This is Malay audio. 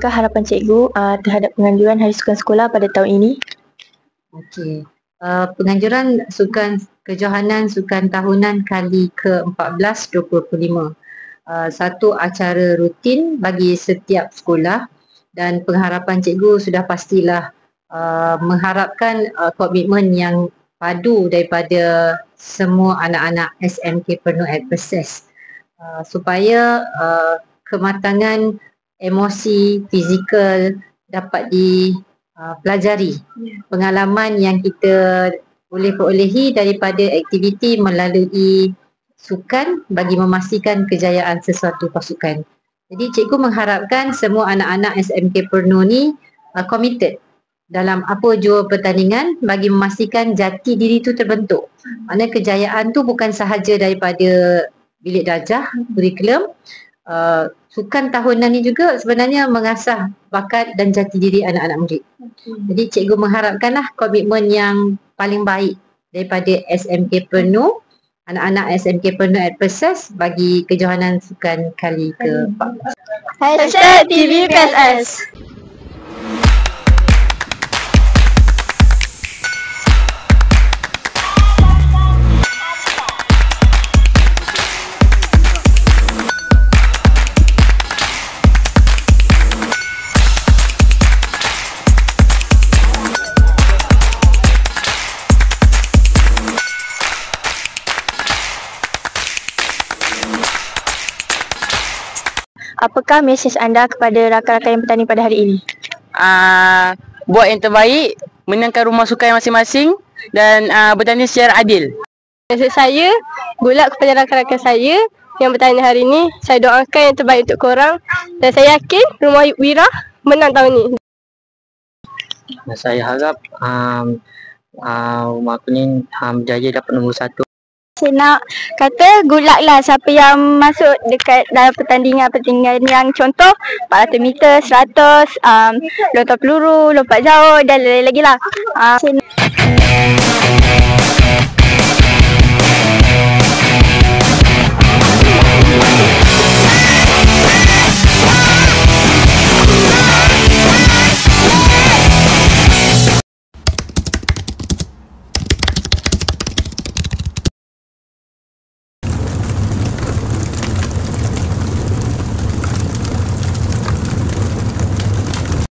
apakah harapan cikgu terhadap penganjuran Hari Sukan Sekolah pada tahun ini? Okey. Penganjuran kejohanan sukan tahunan kali ke-14 2025. Satu acara rutin bagi setiap sekolah dan pengharapan cikgu sudah pastilah mengharapkan komitmen yang padu daripada semua anak-anak SMK Penuh at Perses supaya kematangan emosi, fizikal dapat dipelajari. Pengalaman yang kita boleh perolehi daripada aktiviti melalui sukan bagi memastikan kejayaan sesuatu pasukan. Jadi cikgu mengharapkan semua anak-anak SMK Penuh ni committed dalam apa jua pertandingan bagi memastikan jati diri tu terbentuk. Maknanya kejayaan tu bukan sahaja daripada bilik darjah, kurikulum. Sukan tahunan ni juga sebenarnya mengasah bakat dan jati diri anak-anak murid. Jadi cikgu mengharapkanlah komitmen yang paling baik daripada SMK Penuh, anak-anak SMK Penuh at Perses bagi kejohanan sukan kali ke-14. #TVPSS. Apakah mesej anda kepada rakan-rakan yang bertanding pada hari ini? Buat yang terbaik, menangkan rumah sukan masing-masing dan bertanding secara adil. Mesej saya, good luck kepada rakan-rakan saya yang bertanding hari ini. Saya doakan yang terbaik untuk korang dan saya yakin Rumah Wira menang tahun ini. Saya harap rumah aku ni berjaya dapat nombor 1. Saya nak kata good luck lah siapa yang masuk dekat dalam pertandingan yang contoh 400 meter, 100, lontar peluru, lompat jauh dan lain-lain lagi lah.